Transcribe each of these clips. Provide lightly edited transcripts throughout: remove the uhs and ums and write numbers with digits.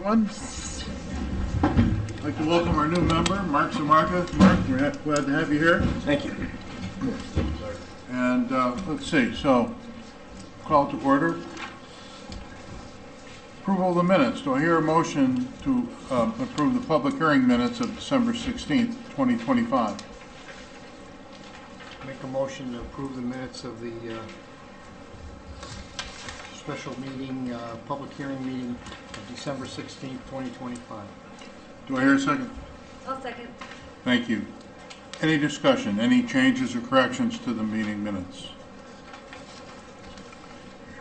everyone. I'd like to welcome our new member, Mark Zamarka. Mark, we're glad to have you here. Thank you. And let's see, so call to order. Approval of the minutes. Do I hear a motion to approve the public hearing minutes of December 16th, 2025? Make a motion to approve the minutes of the special meeting, public hearing meeting of December 16th, 2025. Do I hear a second? I'll second. Thank you. Any discussion, any changes or corrections to the meeting minutes?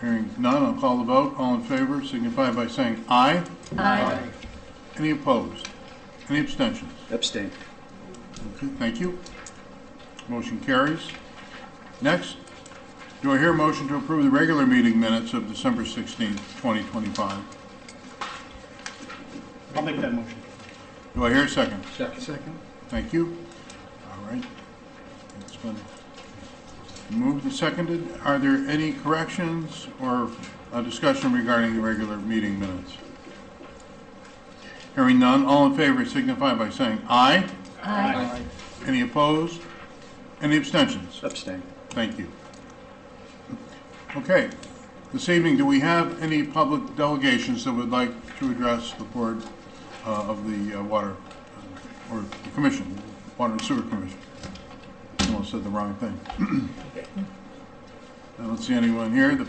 Hearing none, I'll call the vote. All in favor signify by saying aye. Aye. Any opposed? Any abstentions? Abstain. Okay, thank you. Motion carries. Next, do I hear a motion to approve the regular meeting minutes of December 16th, 2025? I'll make that motion. Do I hear a second? Second. Thank you. All right. It's been moved and seconded. Are there any corrections or a discussion regarding the regular meeting minutes? Hearing none, all in favor signify by saying aye. Aye. Any opposed? Any abstentions? Abstain. Thank you. Okay. This evening, do we have any public delegations that would like to address the board of the water, or the commission, Water and Sewer Commission? I almost said the wrong thing. I don't see anyone here that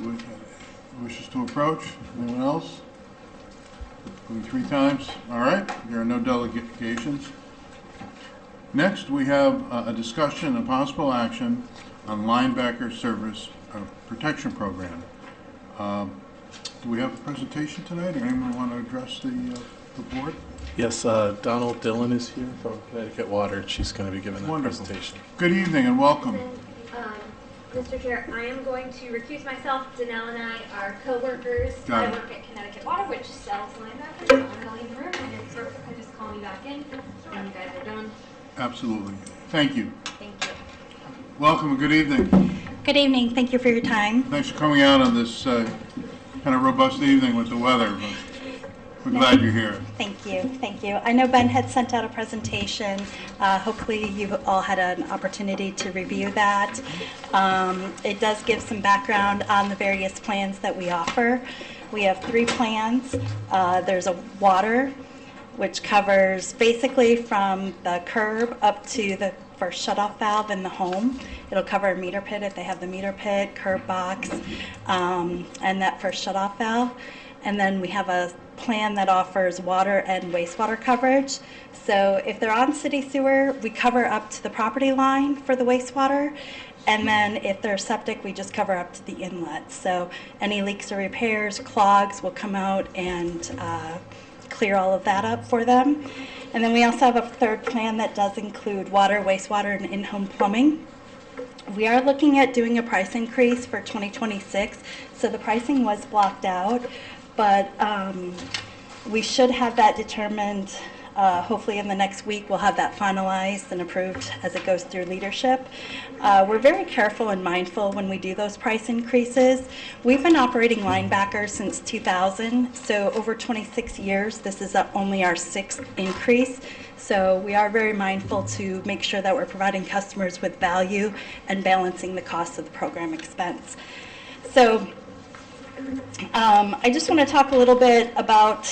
wishes to approach. Anyone else? Going 3 times. All right. There are no delegations. Next, we have a discussion and possible action on linebacker service protection program. Do we have a presentation tonight, or anyone want to address the board? Yes, Donald Dillon is here from Connecticut Water. She's going to be giving that Wonderful. presentation. Good evening and welcome. Mr. Chair, I am going to recuse myself. Danelle and I are co-workers. Got I it. work at Connecticut Water, which sells linebackers, so I'm going to leave the room, and it's perfect to just call me back in, and you guys are done. Absolutely. Thank you. Thank you. Welcome and good evening. Good evening. Thank you for your time. Thanks for coming out on this kind of robust evening with the weather, but we're glad you're here. Thank you. Thank you. I know Ben had sent out a presentation. Hopefully you've all had an opportunity to review that. It does give some background on the various plans that we offer. We have 3 plans. There's a water, which covers basically from the curb up to the first shutoff valve in the home. It'll cover a meter pit if they have the meter pit, curb box, and that first shutoff valve. And then we have a plan that offers water and wastewater coverage. So if they're on city sewer, we cover up to the property line for the wastewater. And then if they're septic, we just cover up to the inlet. So any leaks or repairs, clogs will come out and clear all of that up for them. And then we also have a 3rd plan that does include water, wastewater, and in-home plumbing. We are looking at doing a price increase for 2026, so the pricing was blocked out, but we should have that determined hopefully in the next week. We'll have that finalized and approved as it goes through leadership. We're very careful and mindful when we do those price increases. We've been operating linebackers since 2000, so over 26 years. This is only our 6th increase. So we are very mindful to make sure that we're providing customers with value and balancing the cost of the program expense. So I just want to talk a little bit about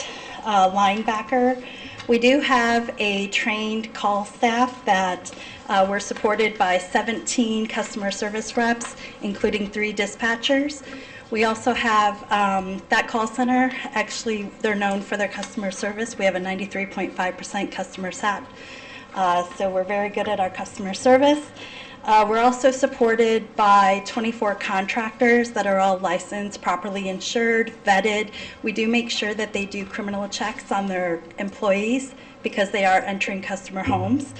linebacker. We do have a trained call staff that we're supported by 17 customer service reps, including 3 dispatchers. We also have that call center. Actually, they're known for their customer service. We have a 93.5% customer sat. So we're very good at our customer service. We're also supported by 24 contractors that are all licensed, properly insured, vetted. We do make sure that they do criminal checks on their employees because they are entering customer homes.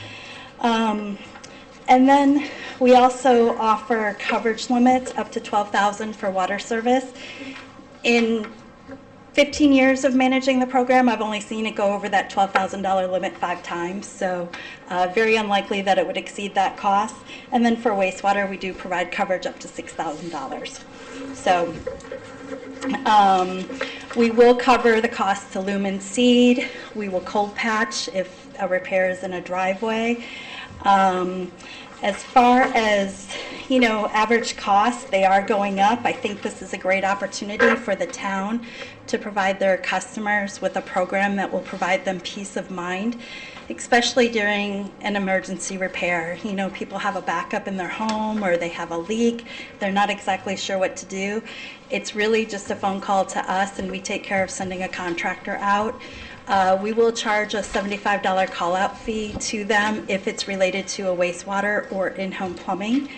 And then we also offer coverage limits up to $12,000 for water service. In 15 years of managing the program, I've only seen it go over that $12,000 limit 5 times, so very unlikely that it would exceed that cost. And then for wastewater, we do provide coverage up to $6,000. So We will cover the cost to lumen seed. We will cold patch if a repair is in a driveway. As far as, average costs, they are going up. I think this is a great opportunity for the town to provide their customers with a program that will provide them peace of mind, especially during an emergency repair. People have a backup in their home or they have a leak. They're not exactly sure what to do. It's really just a phone call to us, and we take care of sending a contractor out. We will charge a $75 call-out fee to them if it's related to a wastewater or in-home plumbing.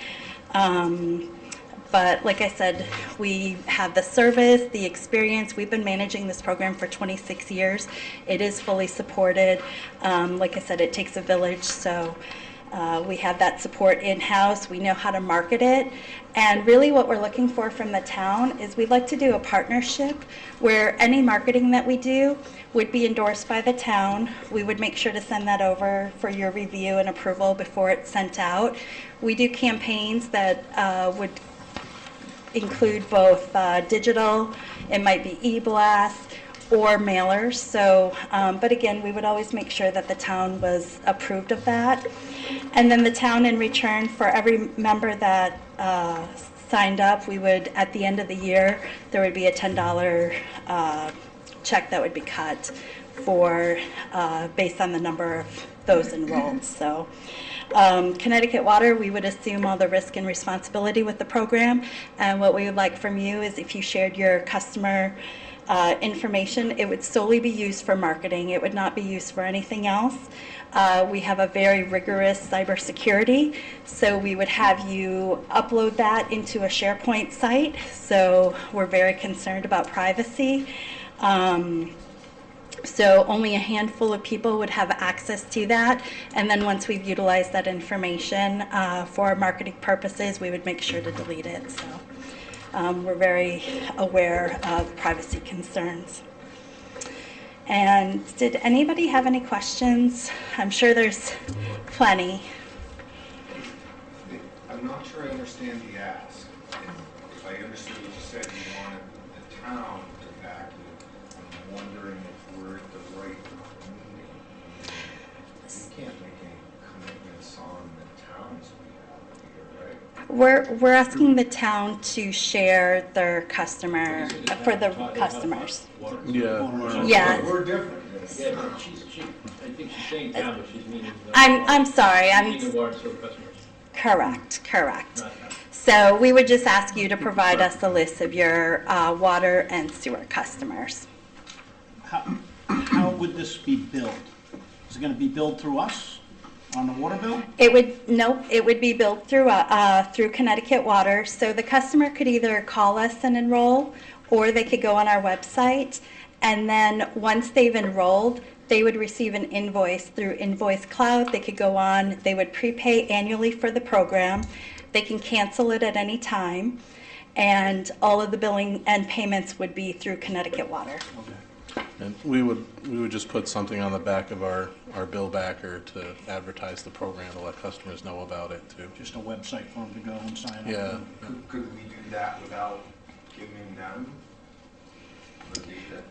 But like I said, we have the service, the experience. We've been managing this program for 26 years. It is fully supported. Like I said, it takes a village, so we have that support in-house. We know how to market it. And really what we're looking for from the town is we'd like to do a partnership where any marketing that we do would be endorsed by the town. We would make sure to send that over for your review and approval before it's sent out. We do campaigns that would include both digital, it might be e-blasts, or mailers. So, but again, we would always make sure that the town was approved of that. And then the town, in return for every member that signed up, we would, at the end of the year, there would be a $10 check that would be cut for, based on the number of those enrolled. So Connecticut Water, we would assume all the risk and responsibility with the program. And what we would like from you is if you shared your customer information, it would solely be used for marketing. It would not be used for anything else. We have a very rigorous cybersecurity, so we would have you upload that into a SharePoint site. So we're very concerned about privacy. So only a handful of people would have access to that. And then once we've utilized that information for marketing purposes, we would make sure to delete it. So we're very aware of privacy concerns. And did anybody have any questions? I'm sure there's plenty. I'm not sure I understand the ask. If I understood what you said, you wanted the town to back you. I'm wondering if we're at the right meeting. You can't make any commitments on the town's behalf here, right? We're asking the town to share their customer for the customers. Yeah. Yeah. We're different. Yeah, but I think she's saying town, but she's meaning. I'm sorry. Meaning the water sewer customers. Correct. Not town. So we would just ask you to provide us a list of your water and sewer customers. How would this be billed? Is it going to be billed through us on the water bill? It would be billed through Connecticut Water. So the customer could either call us and enroll, or they could go on our website. And then once they've enrolled, they would receive an invoice through Invoice Cloud. They could go on, they would prepay annually for the program. They can cancel it at any time. And all of the billing and payments would be through Connecticut Water. And we would just put something on the back of our bill backer to advertise the program to let customers know about it too. Just a website for them to go and sign up? Yeah. Could we do that without giving them the data,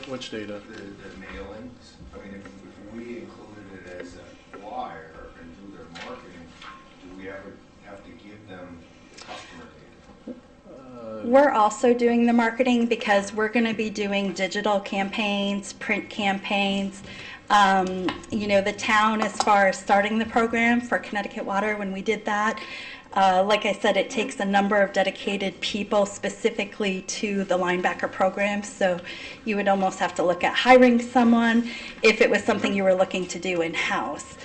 Which data? the mailings? I mean, if we included it as a flyer and do their marketing, do we ever have to give them the customer data? We're also doing the marketing because we're going to be doing digital campaigns, print campaigns. The town, as far as starting the program for Connecticut Water, when we did that, like I said, it takes a number of dedicated people specifically to the linebacker program. So you would almost have to look at hiring someone if it was something you were looking to do in-house.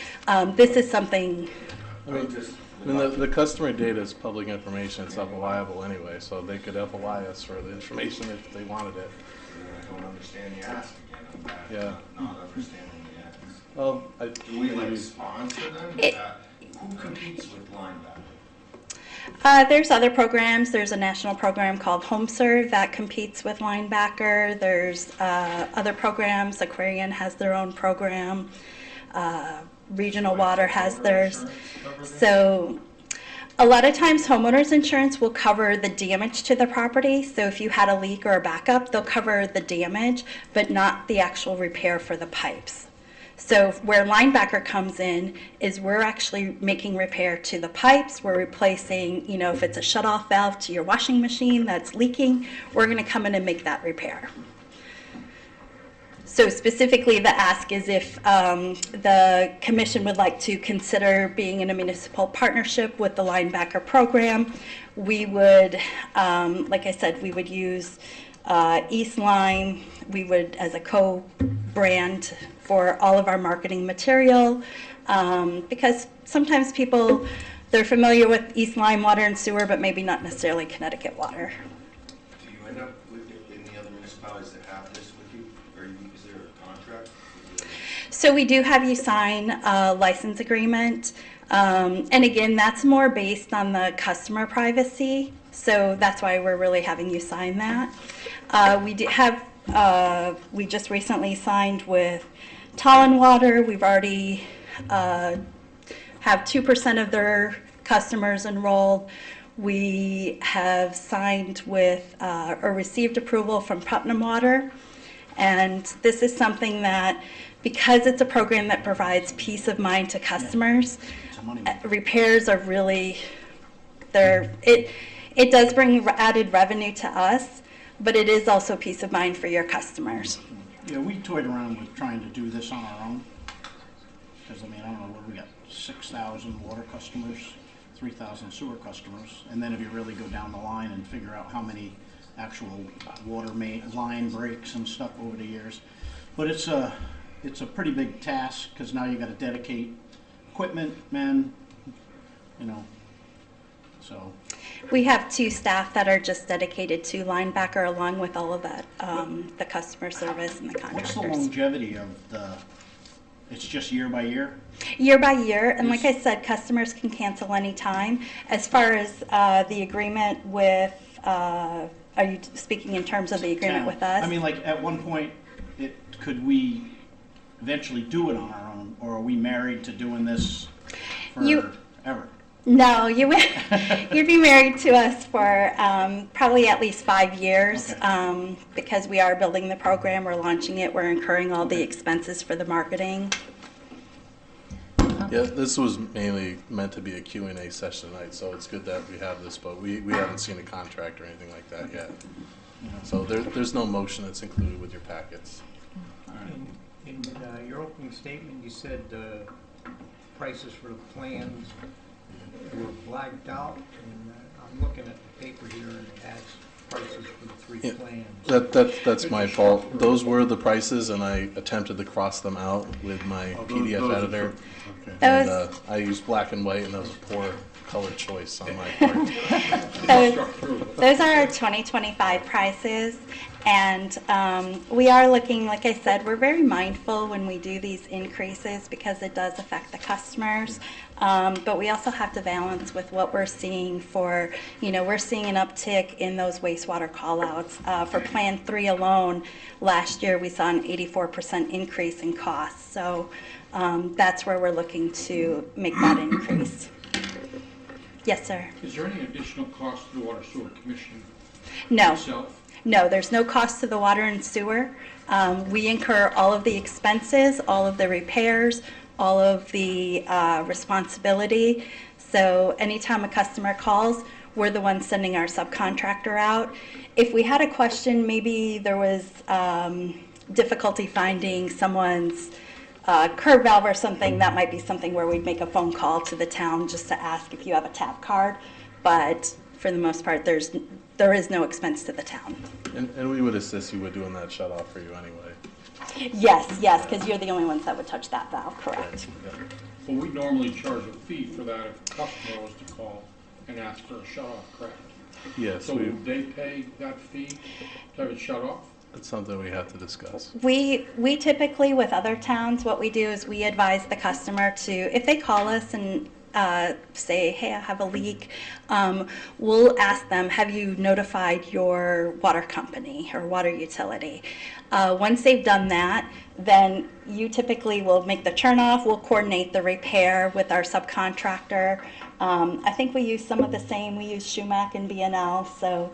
This is something... The customer data is public information. It's FOIable anyway, so they could FOI us for the information if they wanted it. I don't understand the ask again. I'm back to Yeah. not understanding the ask. Well, Do we sponsor them? Who competes with linebacker? There's other programs. There's a national program called HomeServe that competes with Linebacker. There's other programs. Aquarian has their own program. Regional Water has theirs. So A lot of times homeowners insurance will cover the damage to the property. So if you had a leak or a backup, they'll cover the damage, but not the actual repair for the pipes. So where Linebacker comes in is we're actually making repair to the pipes. We're replacing, if it's a shutoff valve to your washing machine that's leaking, we're going to come in and make that repair. So specifically, the ask is if the commission would like to consider being in a municipal partnership with the Linebacker program, we would, like I said, we would use East Lyme. We would, as a co-brand for all of our marketing material, because sometimes people, they're familiar with East Lyme water and sewer, but maybe not necessarily Connecticut water. Do you end up with any other municipalities that have this with you? Is there a contract? So we do have you sign a license agreement. And again, that's more based on the customer privacy. So that's why we're really having you sign that. We just recently signed with Tallinn Water. We've already have 2% of their customers enrolled. We have signed with or received approval from Putnam Water. And this is something that, because it's a program that provides peace of mind to customers, repairs are really, it does bring added revenue to us, but it is also peace of mind for your customers. Yeah, we toyed around with trying to do this on our own. Because, I don't know, what we got 6,000 water customers, 3,000 sewer customers. And then if you really go down the line and figure out how many actual water main line breaks and stuff over the years. But it's a pretty big task, because now you got to dedicate equipment, men, so. We have 2 staff that are just dedicated to Linebacker, along with all of that, the customer service and the What's contractors. the longevity of it's just year by year? Year by year, and like I said, customers can cancel any time. As far as the agreement with, are you speaking in terms of the agreement with us? Like at one point, could we eventually do it on our own, or are we married to doing this forever? No, you'd be married to us for probably at least 5 years, Okay. Because we are building the program, we're launching it, we're incurring all the expenses for the marketing. Yeah, this was mainly meant to be a Q&A session tonight, so it's good that we have this, but we haven't seen a contract or anything like that yet. So there's no motion that's included with your packets. In your opening statement, you said prices for the plans were blacked out, and I'm looking at the paper here, and it has prices for the 3 Yeah, plans. That's my fault. Those were the prices, and I attempted to cross them out with my PDF Those are editor. okay. And I used black and white, and that was a poor color choice on my part. Those are our 2025 prices, and we are looking, like I said, we're very mindful when we do these increases because it does affect the customers, but we also have to balance with what we're seeing for, we're seeing an uptick in those wastewater callouts. For Plan 3 alone, last year we saw an 84% increase in costs, so that's where we're looking to make that increase. Yes, sir. Is there any additional cost to the Water Sewer Commission No. itself? No, there's no cost to the water and sewer. We incur all of the expenses, all of the repairs, all of the responsibility. So anytime a customer calls, we're the ones sending our subcontractor out. If we had a question, maybe there was difficulty finding someone's curb valve or something, that might be something where we'd make a phone call to the town just to ask if you have a tap card. But for the most part, there is no expense to the town. And we would assist you with doing that shut off for you anyway. Yes, because you're the only ones that would touch that valve, correct? Yeah. Well, we normally charge a fee for that if a customer was to call and ask for a shut-off, correct? Yes, So would they pay that fee to have it shut off? that's something we have to discuss. We typically, with other towns, what we do is we advise the customer to, if they call us and say, hey, I have a leak, we'll ask them, have you notified your water company or water utility? Once they've done that, then you typically will make the turn off, we'll coordinate the repair with our subcontractor, I think we use some of the same, we use Schumack and B&L, so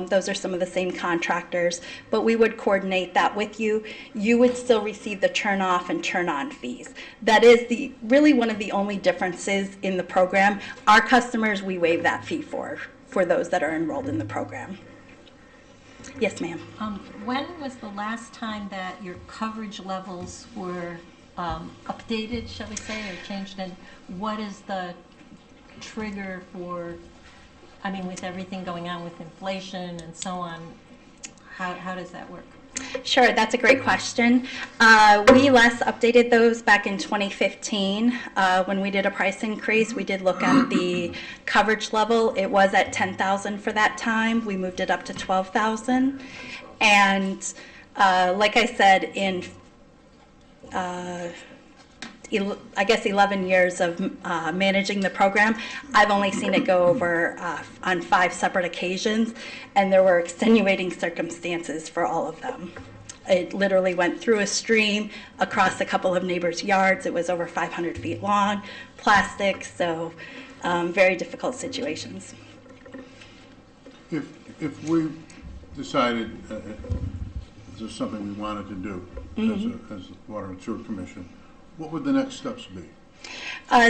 those are some of the same contractors. But we would coordinate that with you. You would still receive the turn off and turn on fees. That is really one of the only differences in the program. Our customers, we waive that fee for those that are enrolled in the program. Yes, ma'am. When was the last time that your coverage levels were updated, shall we say, or changed? And what is the trigger for, I mean, with everything going on with inflation and so on, how does that work? Sure, that's a great question. We last updated those back in 2015. When we did a price increase, we did look at the coverage level. It was at 10,000 for that time. We moved it up to 12,000. And like I said, in I guess 11 years of managing the program, I've only seen it go over on 5 separate occasions, and there were extenuating circumstances for all of them. It literally went through a stream, across a couple of neighbors' yards. It was over 500 feet long, plastic, so very difficult situations. If we decided this is something we wanted to do as the Water and Sewer Commission, what would the next steps be?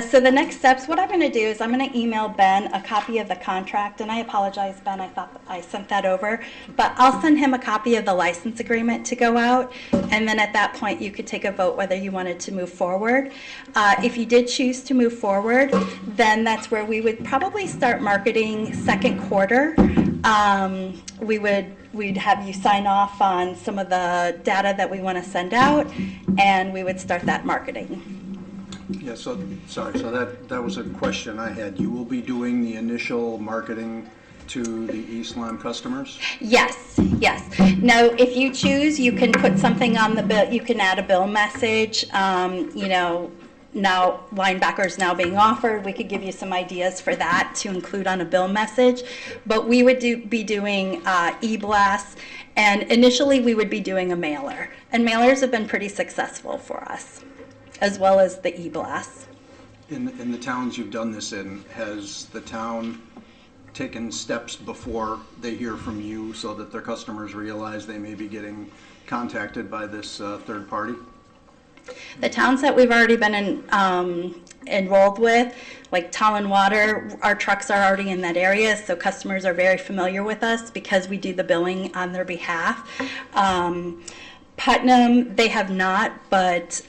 So the next steps, what I'm going to do is I'm going to email Ben a copy of the contract, and I apologize, Ben, I thought I sent that over, but I'll send him a copy of the license agreement to go out, and then at that point you could take a vote whether you wanted to move forward. If you did choose to move forward, then that's where we would probably start marketing second quarter. We'd have you sign off on some of the data that we want to send out, and we would start that marketing. Yeah, so that was a question I had. You will be doing the initial marketing to the East Lyme customers? Yes. Now, if you choose, you can put something on the bill. You can add a bill message. Now linebackers now being offered, we could give you some ideas for that to include on a bill message. But we would be doing e-blasts, and initially we would be doing a mailer. And mailers have been pretty successful for us, as well as the e-blasts. In the towns you've done this in, has the town taken steps before they hear from you so that their customers realize they may be getting contacted by this third party? The towns that we've already been enrolled with, like Tallinn Water, our trucks are already in that area, so customers are very familiar with us because we do the billing on their behalf. Putnam, they have not, but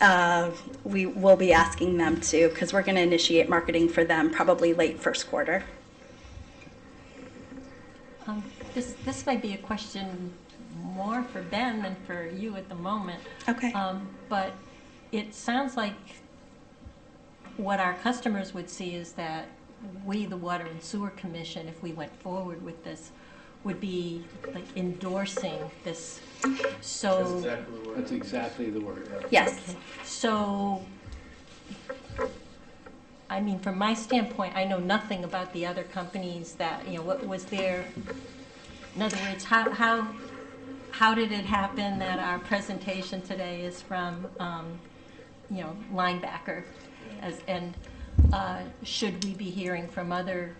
we will be asking them to, because we're going to initiate marketing for them probably late first quarter. This might be a question more for Ben than for you at the moment. Okay. But it sounds like what our customers would see is that we, the Water and Sewer Commission, if we went forward with this, would be like endorsing this. So That's exactly the word. Yes. Okay. So, I mean, from my standpoint, I know nothing about the other companies that, what was their, in other words, how did it happen that our presentation today is from, Linebacker? And should we be hearing from other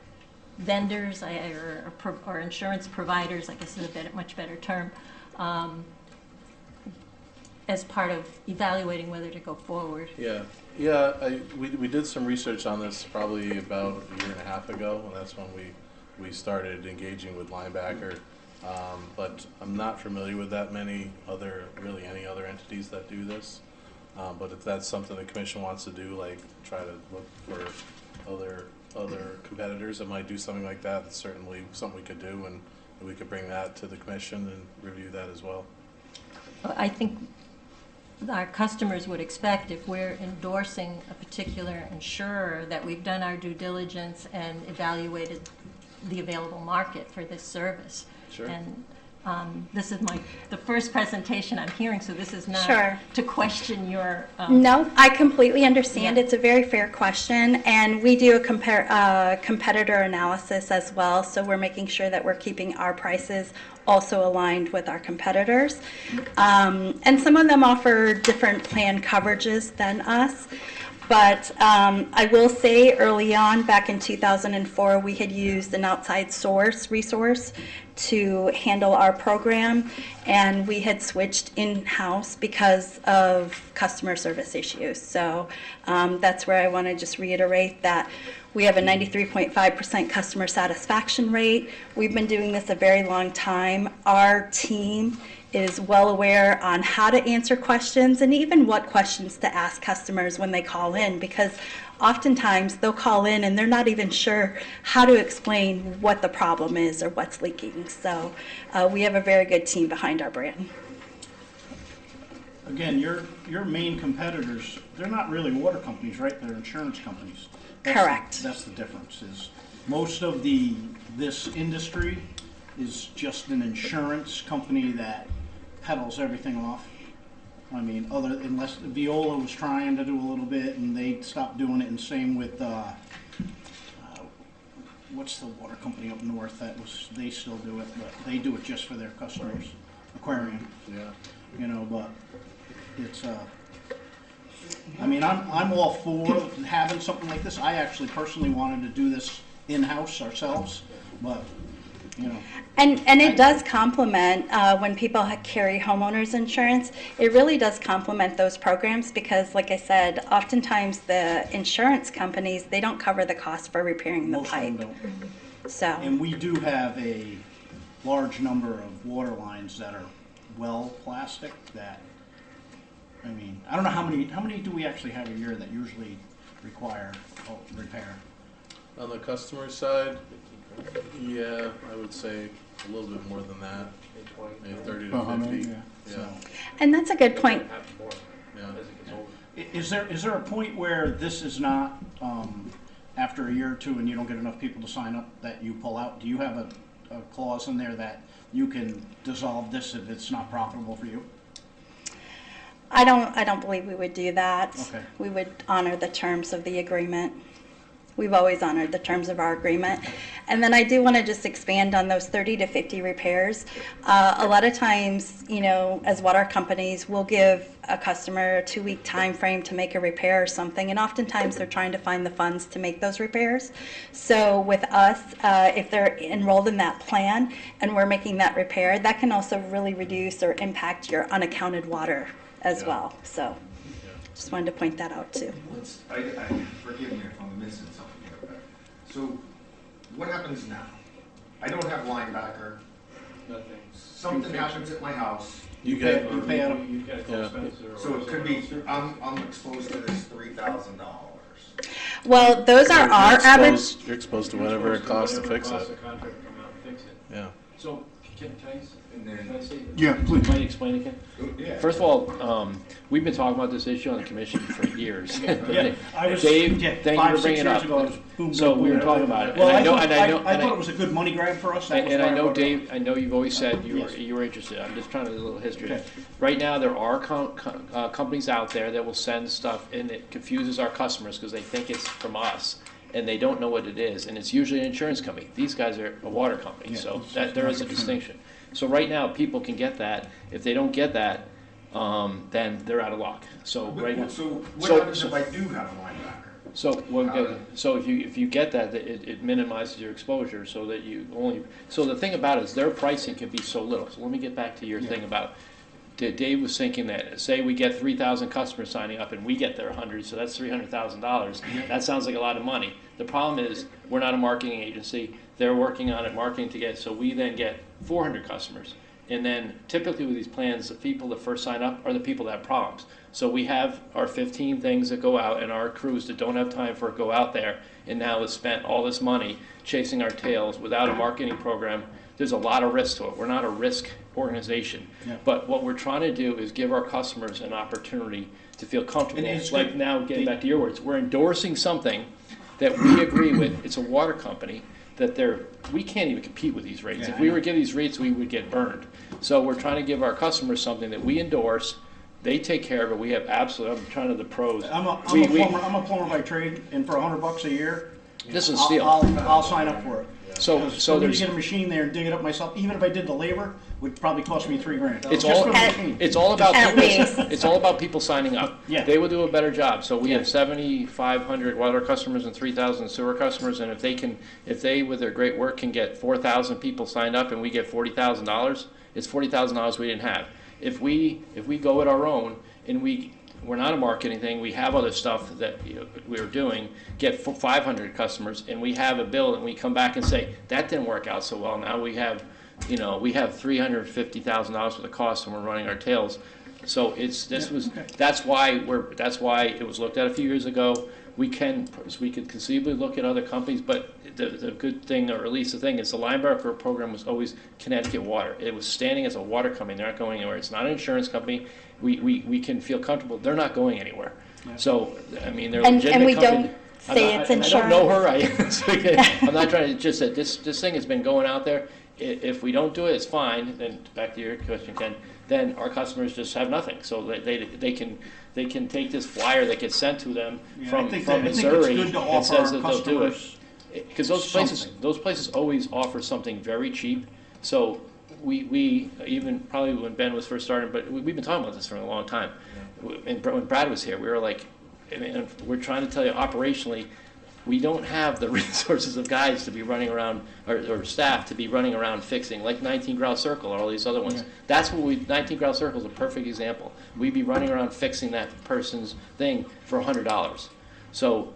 vendors or insurance providers, I guess is a much better term, as part of evaluating whether to go forward? Yeah. We did some research on this probably about a year and a half ago, and that's when we started engaging with Linebacker. But I'm not familiar with that many any other entities that do this. But if that's something the commission wants to do, like try to look for other competitors that might do something like that, it's certainly something we could do, and we could bring that to the commission and review that as well. I think our customers would expect, if we're endorsing a particular insurer, that we've done our due diligence and evaluated the available market for this service. Sure. And this is the first presentation I'm hearing, so this is not Sure. to question your... No, I completely understand. Yeah. It's a very fair question, and we do a competitor analysis as well, so we're making sure that we're keeping our prices also aligned with our competitors. And some of them offer different plan coverages than us. But I will say early on, back in 2004, we had used an outside resource to handle our program, and we had switched in-house because of customer service issues. So that's where I want to just reiterate that we have a 93.5% customer satisfaction rate. We've been doing this a very long time. Our team is well aware on how to answer questions and even what questions to ask customers when they call in, because oftentimes they'll call in and they're not even sure how to explain what the problem is or what's leaking. So we have a very good team behind our brand. Again, your main competitors, they're not really water companies, right? They're insurance companies. Correct. That's the difference, is most of this industry is just an insurance company that peddles everything off. I mean, unless Viola was trying to do a little bit and they stopped doing it, and same with what's the water company up north they still do it, but they do it just for their customers. Aquarium. Yeah. You know, but it's I mean, I'm all for having something like this. I actually personally wanted to do this in-house ourselves, but you know. And it does complement when people carry homeowners insurance. It really does complement those programs because, like I said, oftentimes the insurance companies, they don't cover the cost for repairing the Most of them pipe. don't. So. And we do have a large number of water lines that are well plastic that, I mean, I don't know how many do we actually have a year that usually require repair? On the customer side, yeah, I would say a little bit more than that, maybe 30 to 50. Yeah. Yeah. So, And that's a good point. Yeah. is there a point where this is not, after a year or two and you don't get enough people to sign up, that you pull out? Do you have a clause in there that you can dissolve this if it's not profitable for you? I don't believe we would do that. Okay. We would honor the terms of the agreement. We've always honored the terms of our agreement. And then I do want to just expand on those 30 to 50 repairs. A lot of times, you know, as water companies, we'll give a customer a 2-week time frame to make a repair or something, and oftentimes they're trying to find the funds to make those repairs. So with us, if they're enrolled in that plan and we're making that repair, that can also really reduce or impact your unaccounted water as well. So just wanted to point that out too. Forgive me if I'm missing something here, but, so what happens now? I don't have linebacker. Nothing. Something happens at my house, You get, You pay out You get a Yeah. expense or. so it could be, I'm exposed to this $3,000. Well, those are our average. You're exposed to whatever it costs to fix Whatever it. costs the contractor to come out and fix it. Yeah. So, can I, And then- can I say? Yeah, please. Can I explain again? Yeah. First of all, we've been talking about this issue on the commission for years. Yeah, I was, Dave, yeah, thank you 5, for 6 bringing it years up. ago, it was boom, So boom, we were boom. talking about it. Well, And I thought, and I know- I and thought it was a good money grab for us. That was And why I know, brought it up. Dave, I know you've always said Yes. you were interested. I'm just trying to do a little history. Okay. Right now, there are companies out there that will send stuff, and it confuses our customers because they think it's from us, and they don't know what it is. And it's usually an insurance company. These guys are a water company, Yeah, so it's that there is a not distinction. So right now, people can get that. If they don't get that, then they're out of luck. So right now. So what so- happens if I do have a linebacker? So, if you get that, it minimizes your exposure so that you only, so the thing about it is their pricing can be so little. So let me get back to your thing about, Dave was thinking that, say we get 3,000 customers signing up and we get their 100, so that's $300,000. That sounds like a lot of money. The problem is, we're not a marketing agency. They're working on it, marketing together, so we then get 400 customers. And then typically with these plans, the people that first sign up are the people that have problems. So we have our 15 things that go out, and our crews that don't have time for it go out there, and now have spent all this money chasing our tails without a marketing program. There's a lot of risk to it. We're not a risk organization. Yeah. But what we're trying to do is give our customers an opportunity to feel comfortable. And it's Like good. now, getting back to your words, we're endorsing something that we agree with. It's a water company that we can't even compete with these rates. Yeah, If I we know. were to give these rates, we would get burned. So we're trying to give our customers something that we endorse. They take care of it. We have absolutely, I'm trying to the pros. I'm a We- plumber. I'm a plumber by trade, and for $100 a year, This is I'll, steel. I'll sign up for it. So For me to there's, get a machine there and dig it up myself, even if I did the labor, would probably cost me $3,000. It's Just all, for the machine. it's all about At people, least. it's all about people signing up. Yeah. They would do a better job. So we Yeah. have 7,500 water customers and 3,000 sewer customers, and if they, with their great work, can get 4,000 people signed up and we get $40,000, it's $40,000 we didn't have. If we go it our own and we're not a marketing thing, we have other stuff that we're doing, get 500 customers, and we have a bill, and we come back and say, that didn't work out so well, now we have $350,000 worth of costs and we're running our tails. So that's why it was looked at a few years ago. We could conceivably look at other companies, but the good thing, or at least the thing, is the Linebacker program was always Connecticut Water. It was standing as a water company. They're not going anywhere. It's not an insurance company. We can feel comfortable. They're not going anywhere. So, I mean, they're a legitimate And we company. don't say it's I don't know her. insurance. I'm not trying to just say this thing has been going out there. If we don't do it, it's fine. Then back to your question, Ken. Then our customers just have nothing. So they can take this flyer that gets sent to them from Missouri and says that they'll do it. Because those places always offer something very cheap. So we even probably when Ben was first starting, but we've been talking about this for a long time. And when Brad was here, we were like, and we're trying to tell you operationally, we don't have the resources of guys to be running around, or staff to be running around fixing, like 19 Grouse Circle or all these other ones. Yeah. That's what 19 Grouse Circle is a perfect example. We'd be running around fixing that person's thing for $100. So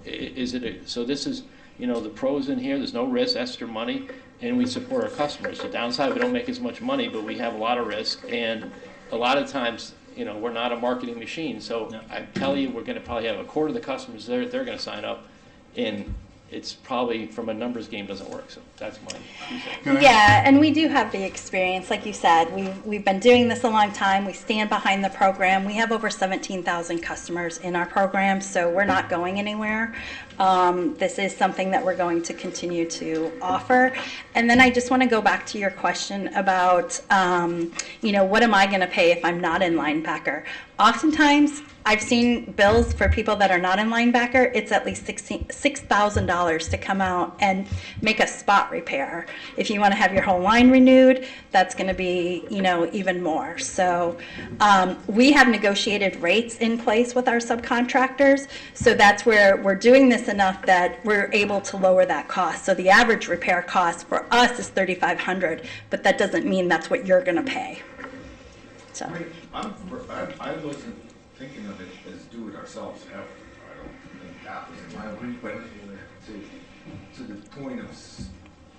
so this is, the pros in here, there's no risk, extra money, and we support our customers. The downside, we don't make as much money, but we have a lot of risk, and a lot of times, we're not a marketing machine. So I tell you, we're going to probably have a quarter of the customers they're going to sign up, and it's probably from a numbers game doesn't work. So that's my 2 cents. Yeah, and we do have the experience, like you said. We've been doing this a long time. We stand behind the program. We have over 17,000 customers in our program, so we're not going anywhere. This is something that we're going to continue to offer. And then I just want to go back to your question about, what am I going to pay if I'm not in Linebacker? Oftentimes, I've seen bills for people that are not in Linebacker. It's at least $6,000 to come out and make a spot repair. If you want to have your whole line renewed, that's going to be, even more. So we have negotiated rates in place with our subcontractors. So that's where we're doing this enough that we're able to lower that cost. So the average repair cost for us is $3,500, but that doesn't mean that's what you're going to pay. So. I wasn't thinking of it as do it ourselves ever. I don't think that was in my mind, but to the point of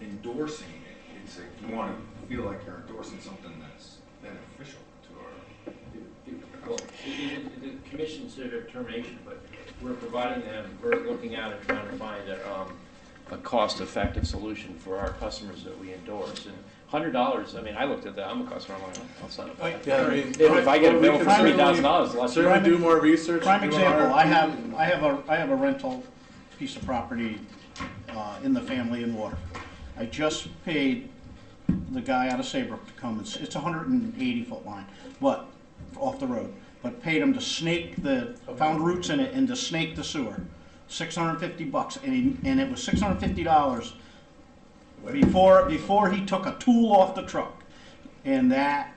endorsing it, it's like you want to feel like you're endorsing something that's beneficial to our. Well, the commission's determination, but we're providing them, we're looking at it, trying to find a cost-effective solution for our customers that we endorse. And $100, I mean, I looked at that, I'm a customer, I'm like, I'll sign up for that. Yeah, I mean, If I get a bill for $3,000, let's certainly do more research. Prime do example, our- I have a rental piece of property in the family in Water. I just paid the guy out of Saybrook to come, it's a 180-foot line, but, off the road, but paid him to snake found roots in it and to snake the sewer. $650, and it was $650 before he took a tool off the truck. And that,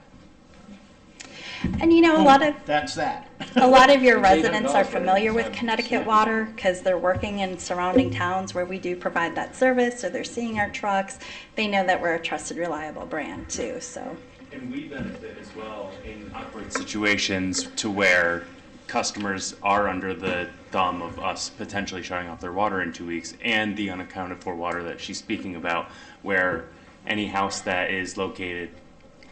And a lot of that's that. A lot of your It's $800 residents are for familiar with time. Connecticut Water because they're working in surrounding towns where we do provide that service, so they're seeing our trucks. They know that we're a trusted, reliable brand too, so. And we benefit as well in awkward situations to where customers are under the thumb of us potentially shutting off their water in 2 weeks, and the unaccounted for water that she's speaking about, where any house that is located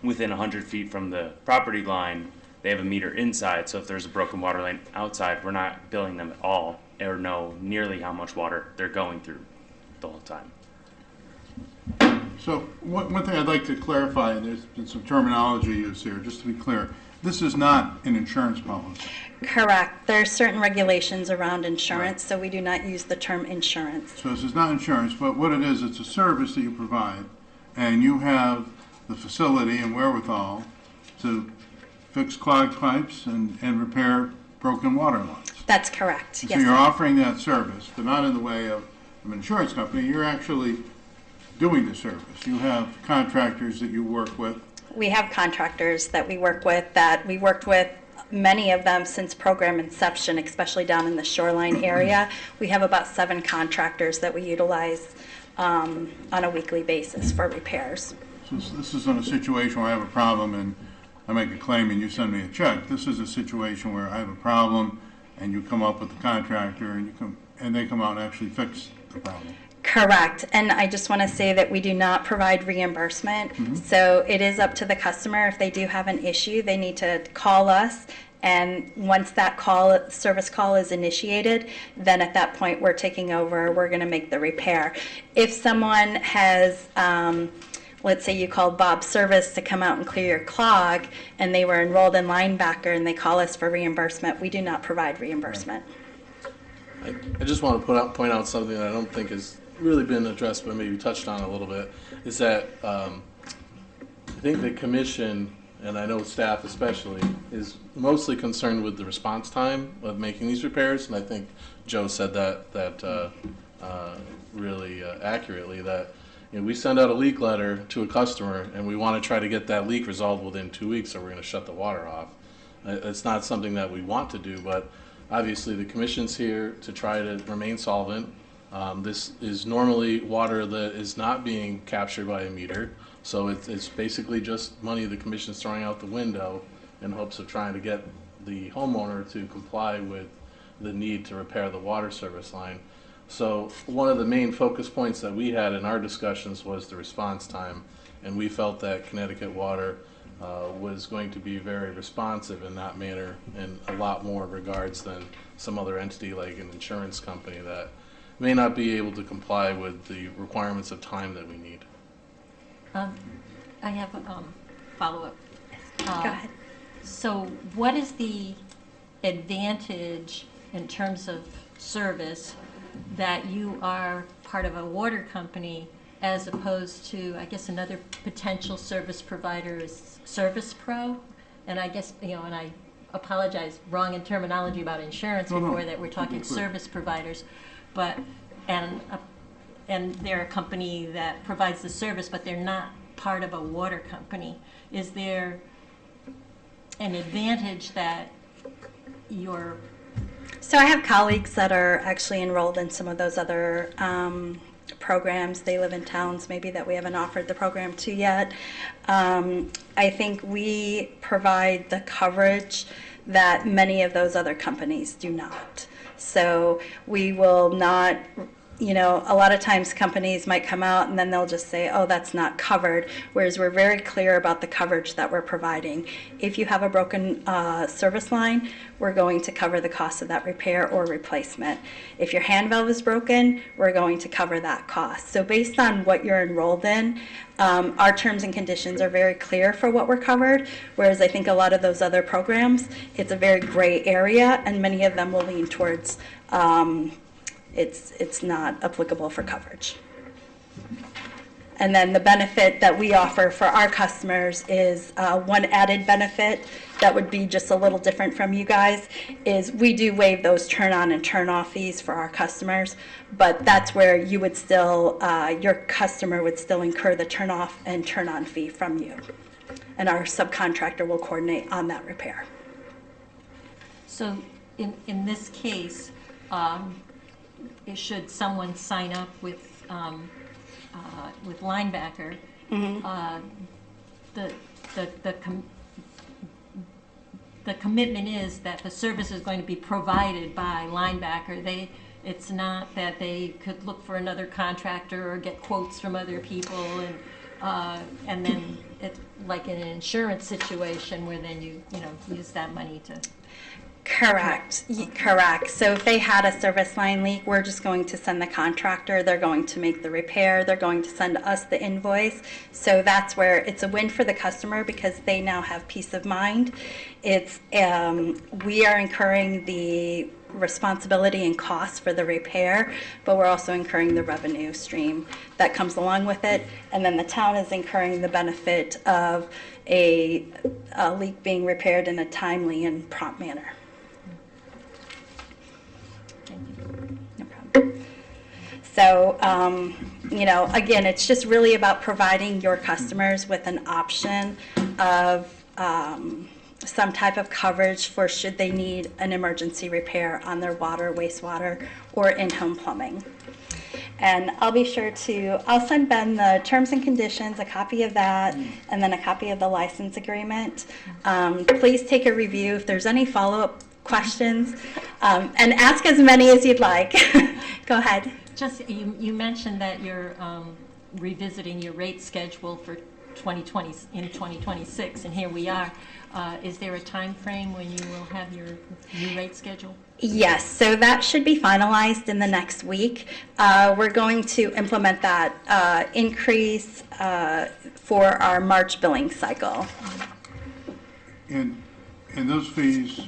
within 100 feet from the property line, they have a meter inside, so if there's a broken water line outside, we're not billing them at all or know nearly how much water they're going through the whole time. So one thing I'd like to clarify, and there's been some terminology used here, just to be clear. This is not an insurance policy. Correct. There are certain regulations around insurance, so we do not use the term insurance. So this is not insurance, but what it is, it's a service that you provide, and you have the facility and wherewithal to fix clogged pipes and repair broken water lines. That's correct, So yes. you're offering that service, but not in the way of an insurance company. You're actually doing the service. You have contractors that you work with we have contractors that we work with, that we worked with many of them since program inception, especially down in the shoreline area. We have about 7 contractors that we utilize on a weekly basis for repairs. So this isn't a situation where I have a problem and I make a claim and you send me a check. This is a situation where I have a problem and you come up with the contractor and they come out and actually fix the problem. Correct. And I just want to say that we do not provide reimbursement. So it is up to the customer. If they do have an issue, they need to call us. And once that service call is initiated, then at that point we're taking over. We're going to make the repair. If someone has, let's say you called Bob's Service to come out and clear your clog, and they were enrolled in Linebacker and they call us for reimbursement, we do not provide reimbursement. I just want to point out something that I don't think has really been addressed, but maybe touched on a little bit, is that I think the commission, and I know staff especially, is mostly concerned with the response time of making these repairs, and I think Joe said that really accurately, that we send out a leak letter to a customer and we want to try to get that leak resolved within 2 weeks or we're going to shut the water off. It's not something that we want to do, but obviously the commission's here to try to remain solvent. This is normally water that is not being captured by a meter, so it's basically just money the commission's throwing out the window in hopes of trying to get the homeowner to comply with the need to repair the water service line. So one of the main focus points that we had in our discussions was the response time, and we felt that Connecticut Water was going to be very responsive in that manner in a lot more regards than some other entity like an insurance company that may not be able to comply with the requirements of time that we need. I have a follow-up. Go ahead. So what is the advantage in terms of service that you are part of a water company as opposed to, I guess, another potential service provider is Service Pro? And I guess, and I apologize, wrong in terminology about insurance before, that we're talking service providers, but, and they're a company that provides the service, but they're not part of a water company. Is there an advantage that you're... So I have colleagues that are actually enrolled in some of those other programs. They live in towns maybe that we haven't offered the program to yet. I think we provide the coverage that many of those other companies do not. So we will not, a lot of times companies might come out and then they'll just say, oh, that's not covered, whereas we're very clear about the coverage that we're providing. If you have a broken service line, we're going to cover the cost of that repair or replacement. If your hand valve is broken, we're going to cover that cost. So based on what you're enrolled in, our terms and conditions are very clear for what we're covered, whereas I think a lot of those other programs, it's a very gray area, and many of them will lean towards it's not applicable for coverage. And then the benefit that we offer for our customers is one added benefit that would be just a little different from you guys is we do waive those turn on and turn off fees for our customers, but that's where you would still, your customer would still incur the turn off and turn on fee from you. And our subcontractor will coordinate on that repair. So in this case, should someone sign up with Linebacker, the commitment is that the service is going to be provided by Linebacker. It's not that they could look for another contractor or get quotes from other people, and then it's like in an insurance situation where then you use that money to. Correct. Correct. So if they had a service line leak, we're just going to send the contractor. They're going to make the repair. They're going to send us the invoice. So that's where it's a win for the customer because they now have peace of mind. It's we are incurring the responsibility and costs for the repair, but we're also incurring the revenue stream that comes along with it. And then the town is incurring the benefit of a leak being repaired in a timely and prompt manner. So you know, again, it's just really about providing your customers with an option of some type of coverage for should they need an emergency repair on their water, wastewater, or in-home plumbing. And I'll be sure to, I'll send Ben the terms and conditions, a copy of that, and then a copy of the license agreement. Please take a review if there's any follow-up questions, and ask as many as you'd like. Go ahead. Just, you mentioned that you're revisiting your rate schedule for 2020, in 2026, and here we are. Is there a time frame when you will have your new rate schedule? Yes, so that should be finalized in the next week. We're going to implement that increase for our March billing cycle. And those fees,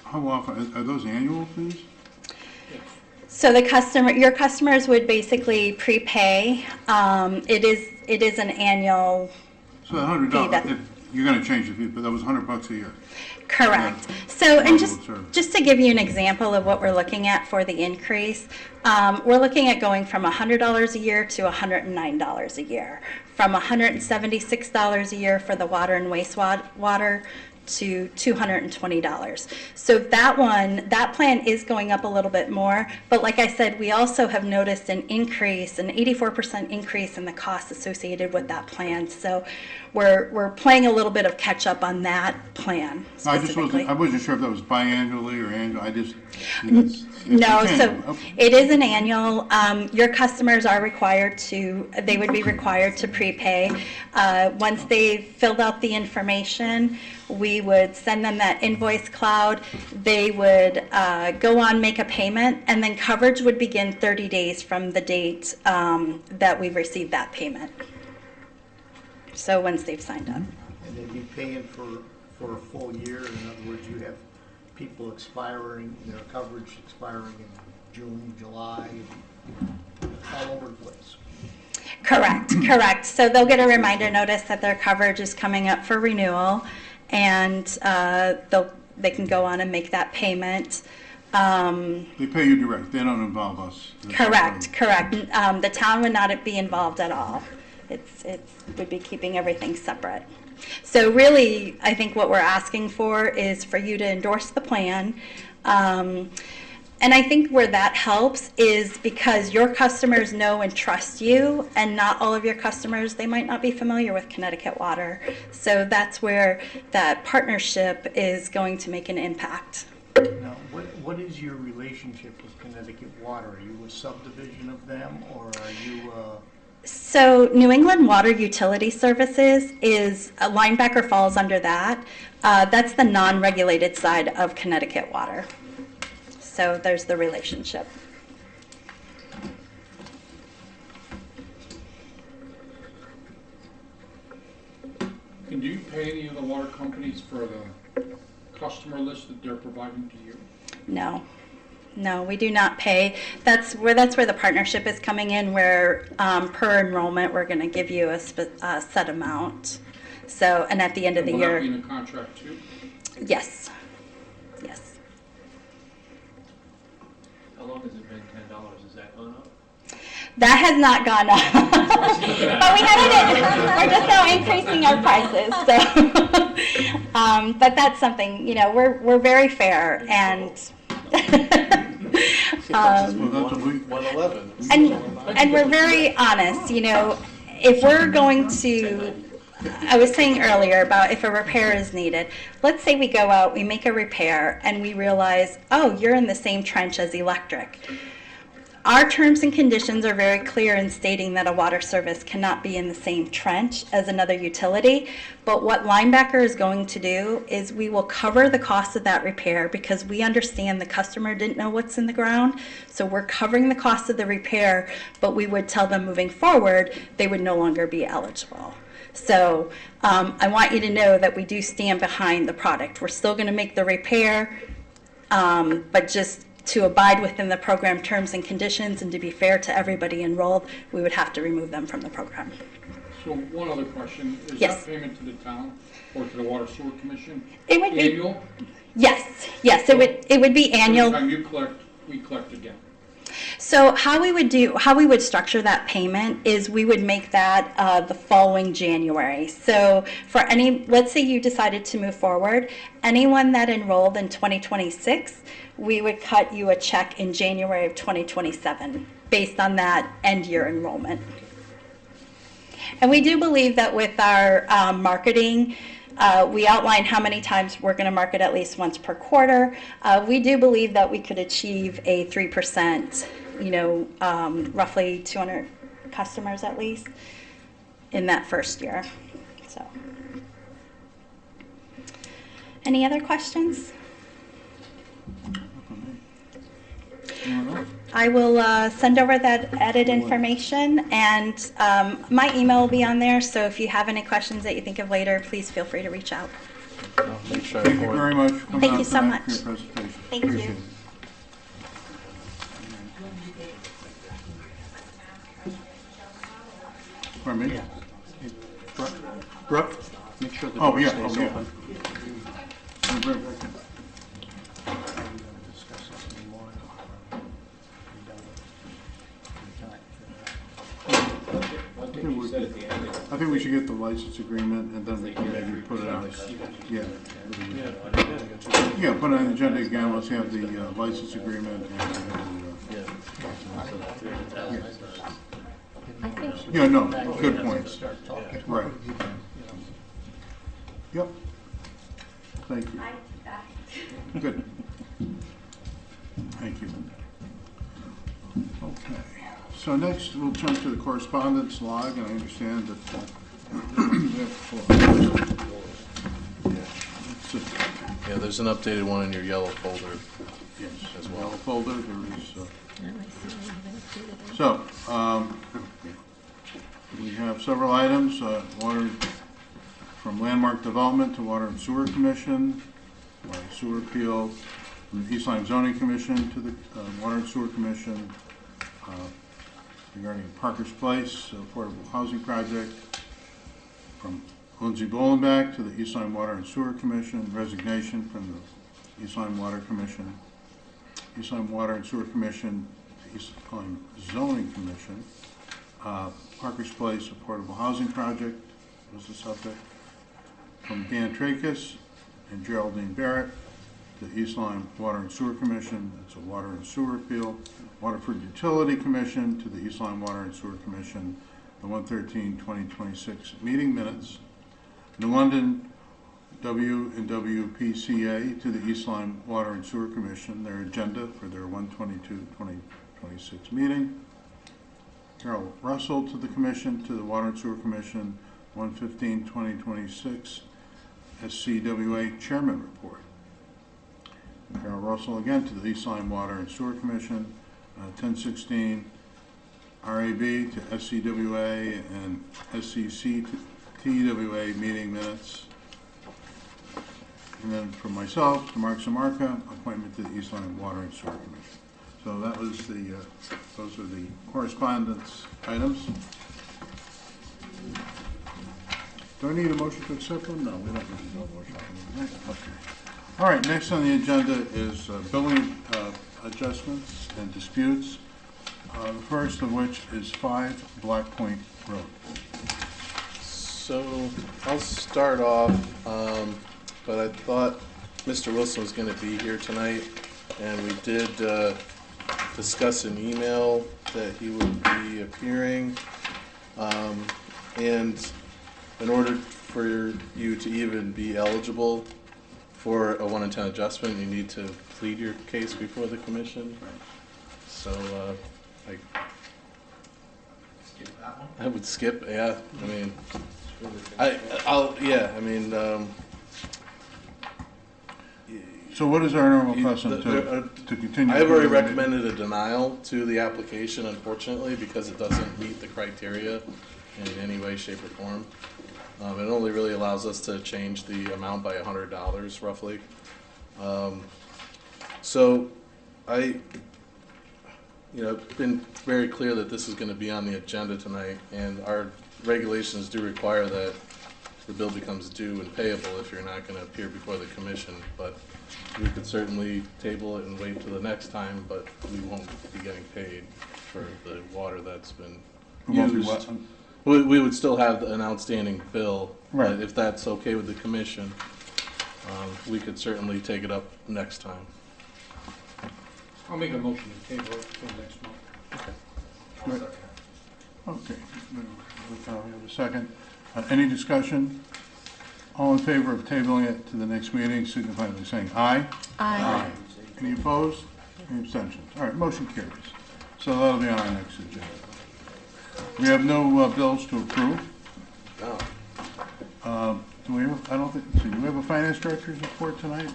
how often, are those annual fees? So your customers would basically prepay. It is an annual. So $100, you're going to change the fee, but that was $100 a year. Correct. So, and Service. just to give you an example of what we're looking at for the increase, we're looking at going from $100 a year to $109 a year, from $176 a year for the water and wastewater to $220. So that plan is going up a little bit more, but like I said, we also have noticed an 84% increase in the costs associated with that plan. So we're playing a little bit of catch up on that plan specifically. I wasn't sure if that was biannually or annual. No, so it is an annual. Your customers are required to, they would be required to prepay. Once they've filled out the information, we would send them that invoice cloud. They would go on, make a payment, and then coverage would begin 30 days from the date that we received that payment. So once they've signed up. And they'd be paying for a full year. In other words, you have people expiring, their coverage expiring in June, July, all over the place. Correct. So they'll get a reminder notice that their coverage is coming up for renewal, and they can go on and make that payment. They pay you direct. They don't involve us. Correct. The town would not be involved at all. It would be keeping everything separate. So really, I think what we're asking for is for you to endorse the plan. And I think where that helps is because your customers know and trust you, and not all of your customers, they might not be familiar with Connecticut Water. So that's where that partnership is going to make an impact. Now, what is your relationship with Connecticut Water? Are you a subdivision of them, or are you So New England Water Utility Services is, Linebacker falls under that. That's the non-regulated side of Connecticut Water. So there's the relationship. And do you pay any of the water companies for the customer list that they're providing to you? No, we do not pay. That's where the partnership is coming in, where per enrollment, we're going to give you a set amount. So, and at the end of the year. Will that be in a contract too? Yes. How long has it been $10? Has that gone up? That has not gone up. But we're just now increasing our prices. So, but that's something, we're very fair, and and we're very honest. If we're going to, I was saying earlier about if a repair is needed. Let's say we go out, we make a repair, and we realize, oh, you're in the same trench as electric. Our terms and conditions are very clear in stating that a water service cannot be in the same trench as another utility, but what Linebacker is going to do is we will cover the cost of that repair because we understand the customer didn't know what's in the ground, so we're covering the cost of the repair, but we would tell them moving forward they would no longer be eligible. So I want you to know that we do stand behind the product. We're still going to make the repair, but just to abide within the program terms and conditions and to be fair to everybody enrolled, we would have to remove them from the program. So one other question, is Yes. that payment to the town or to the Water Sewer Commission It would be annual? Yes, it would be annual. Every time you collect, we collect again. So how we would structure that payment is we would make that the following January. So for let's say you decided to move forward, anyone that enrolled in 2026, we would cut you a check in January of 2027 based on that end year enrollment. And we do believe that with our marketing, we outline how many times we're going to market at least once per quarter. We do believe that we could achieve a 3%, roughly 200 customers at least in that first year. So, any other questions? Anyone else? I will send over that added information, and my email will be on there, so if you have any questions that you think of later, please feel free to reach out. I'll make sure I Thank you forward- very much for coming Thank out you so tonight for much. your presentation. Thank you. Appreciate it. Pardon me? Brooke, make sure the Oh, door yeah, stays oh, yeah. open. Discuss this in the morning. I think we should get the license agreement, and then we can maybe put it on, yeah. Yeah, put it on the agenda again, let's have the license agreement and, I think yeah, no, good points. Start talking. Right. Yep. Thank you. Good. Thank you. Okay, so next we'll turn to the correspondence log, and I understand that Yeah, there's an updated one in your yellow folder. yes, As as well. well folder, there is, we have several items, water from Landmark Development to Water and Sewer Commission, Water and Sewer Appeal, from the East Lyme Zoning Commission to the Water and Sewer Commission, regarding Parker's Place Affordable Housing Project, from Lindsay Bolenbach to the East Lyme Water and Sewer Commission, resignation from the East Lyme Water Commission, East Lyme Water and Sewer Commission, to East Lyme Zoning Commission, Parker's Place Affordable Housing Project was the subject, from Dan Tracus and Geraldine Barrett to East Lyme Water and Sewer Commission, that's a water and sewer appeal, Waterford Utility Commission to the East Lyme Water and Sewer Commission, the 1/13/2026 meeting minutes, New London W&WPCA to the East Lyme Water and Sewer Commission, their agenda for their 1/22/2026 meeting, Carol Russell to the Commission, to the Water and Sewer Commission, 1/15/2026 SCWA Chairman Report. Carol Russell again to the East Lyme Water and Sewer Commission, 10/16 RAB to SCWA and SCC to TWA meeting minutes. And then from myself to Mark Samarka, appointment to the East Lyme Water and Sewer Commission. So that was those are the correspondence items. Do I need a motion to accept them? No, we don't need a motion. Okay. All right, next on the agenda is billing adjustments and disputes. The first of which is 5 Black Point Road. So I'll start off, but I thought Mr. Wilson was going to be here tonight, and we did discuss an email that he would be appearing. And in order for you to even be eligible for a 1 in 10 adjustment, you need to plead your case before the commission. So I would skip, yeah. I mean, So what is our normal custom to continue? I've already recommended a denial to the application, unfortunately, because it doesn't meet the criteria in any way, shape, or form. It only really allows us to change the amount by $100 roughly. So it's been very clear that this is going to be on the agenda tonight, and our regulations do require that the bill becomes due and payable if you're not going to appear before the commission. But we could certainly table it and wait till the next time, but we won't be getting paid for the water that's been We won't be used. what? We would still have an outstanding bill. Right. If that's okay with the commission, we could certainly take it up next time. I'll make a motion to table it till next month. Right. Okay, we have a second. Any discussion? All in favor of tabling it to the next meeting, signify by saying aye. Aye. Any opposed? Any abstentions? All right, motion carries. So that'll be on our next agenda. We have no bills to approve. No. Do we have, I don't think, so do we have a finance director's report tonight?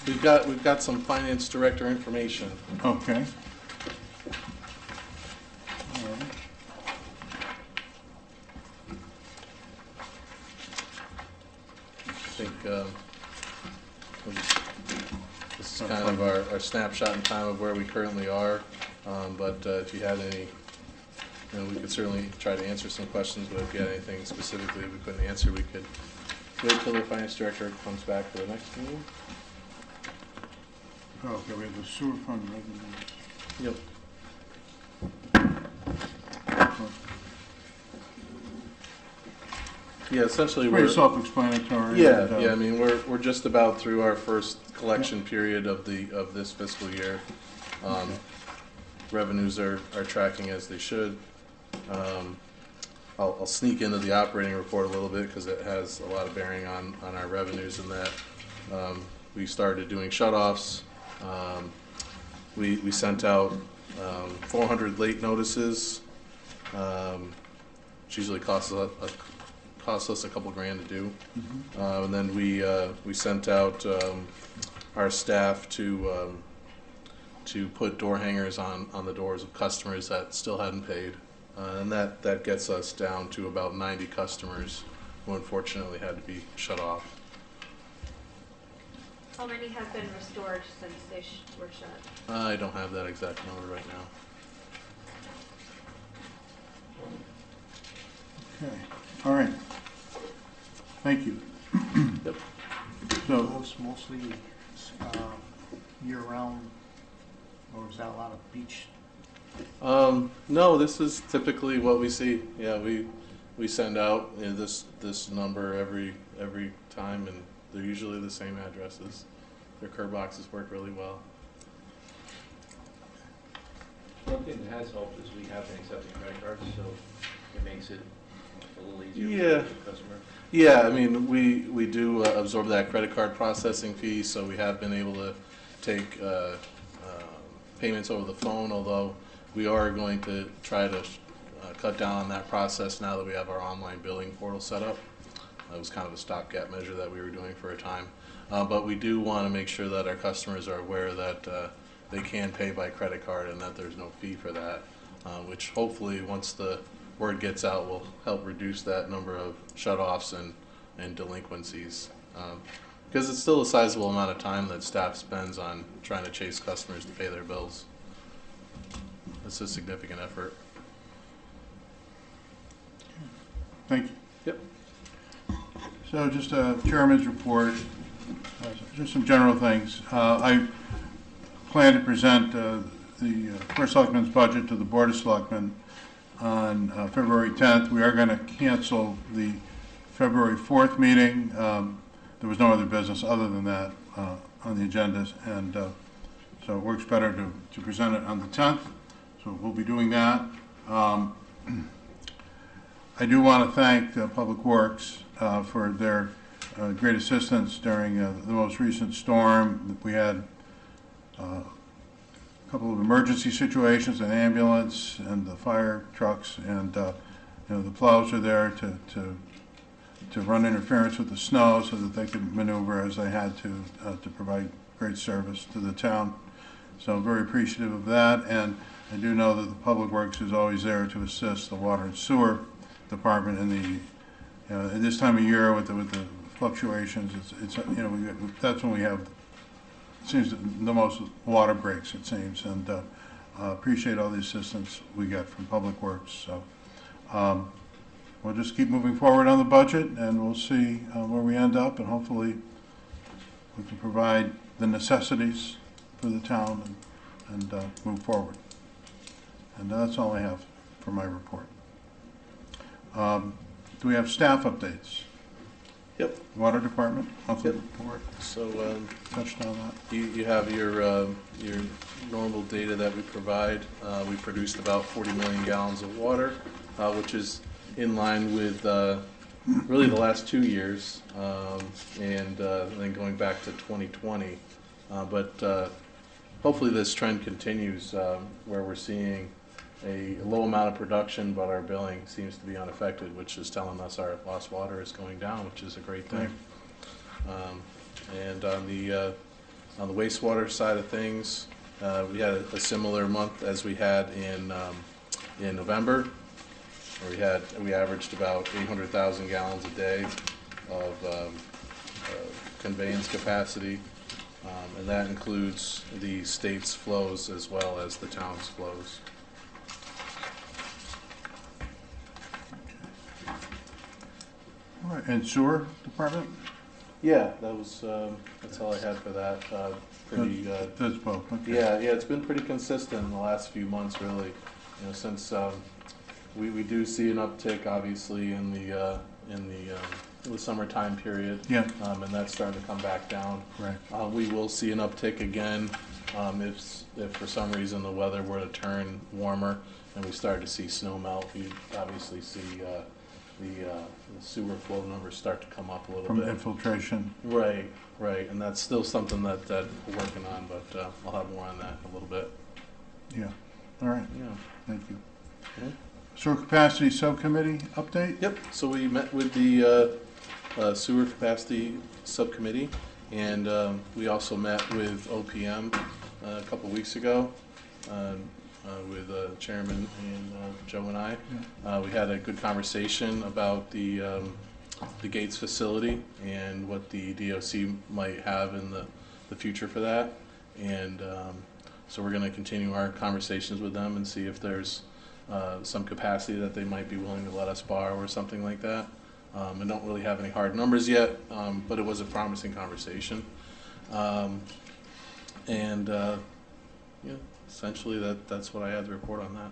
We've got some finance director information. Okay. I think this is kind of our snapshot in time of where we currently are. But if you had any, we could certainly try to answer some questions, but if you had anything specifically we couldn't answer, we could wait till the finance director comes back for the next meeting. Okay, we have the sewer fund revenues. Yep. Yeah, essentially Pretty we're self-explanatory. Yeah, and, yeah. I mean, we're just about through our first collection period of this fiscal year. Revenues are tracking as they should. I'll sneak into the operating report a little bit because it has a lot of bearing on our revenues in that we started doing shutoffs. We sent out 400 late notices, which usually costs us a couple grand to do. And then we sent out our staff to put door hangers on the doors of customers that still hadn't paid. And that gets us down to about 90 customers who unfortunately had to be shut off. How many have been restored since they were shut? I don't have that exact number right now. Okay, all right. Thank you. Yep. So, It's mostly year-round, or is that a lot of beach? No, this is typically what we see. Yeah, we send out this number every time, and they're usually the same addresses. Their curb boxes work really well. One thing that has helped is we have been accepting credit cards, so it makes it a little easier Yeah. for the customer. Yeah, I mean, we do absorb that credit card processing fee, so we have been able to take payments over the phone, although we are going to try to cut down on that process now that we have our online billing portal set up. It was kind of a stopgap measure that we were doing for a time. But we do want to make sure that our customers are aware that they can pay by credit card and that there's no fee for that, which hopefully once the word gets out will help reduce that number of shutoffs and delinquencies. Because it's still a sizable amount of time that staff spends on trying to chase customers to pay their bills. It's a significant effort. thank you. Yep. So just a chairman's report, just some general things. I plan to present the First Selectmen's budget to the Board of Selectmen on February 10th. We are going to cancel the February 4th meeting. There was no other business other than that on the agendas, and so it works better to present it on the 10th. So we'll be doing that. I do want to thank Public Works for their great assistance during the most recent storm. We had a couple of emergency situations, an ambulance and the fire trucks, and the plows are there to run interference with the snow so that they could maneuver as they had to provide great service to the town. So I'm very appreciative of that, and I do know that the Public Works is always there to assist the Water and Sewer Department in the at this time of year with the fluctuations. It's that's when we have, it seems, the most water breaks, it seems, and appreciate all the assistance we get from Public Works. So we'll just keep moving forward on the budget, and we'll see where we end up, and hopefully we can provide the necessities for the town and move forward. And that's all I have for my report. Do we have staff updates? Yep. Water Department, monthly Yep. report, So touched on that. you have your normal data that we provide. We produced about 40 million gallons of water, which is in line with really the last 2 years, and then going back to 2020. But hopefully this trend continues, where we're seeing a low amount of production, but our billing seems to be unaffected, which is telling us our lost water is going down, which is a great thing. And on the wastewater side of things, we had a similar month as we had in November, where we averaged about 800,000 gallons a day of conveyance capacity, and that includes the state's flows as well as the town's flows. All right, and sewer department? Yeah, that's all I had for that. Pretty. That's both, okay. Yeah, it's been pretty consistent in the last few months, really. You know, since we do see an uptick, obviously, in the summertime period. Yeah. And that's starting to come back down. Right. We will see an uptick again if for some reason the weather were to turn warmer and we start to see snow melt. You obviously see the sewer flow numbers start to come up a little From bit. infiltration. Right, and that's still something that we're working on, but I'll have more on that in a little bit. Yeah, all right, Yeah. thank you. Mhm. Sewer capacity subcommittee update? Yep, so we met with the sewer capacity subcommittee, and we also met with OPM a couple weeks ago with Chairman and Joe and I. We had a good conversation about the Gates facility and what the DOC might have in the future for that, and so we're going to continue our conversations with them and see if there's some capacity that they might be willing to let us borrow or something like that. I don't really have any hard numbers yet, but it was a promising conversation. Yeah, essentially that's what I had to report on that.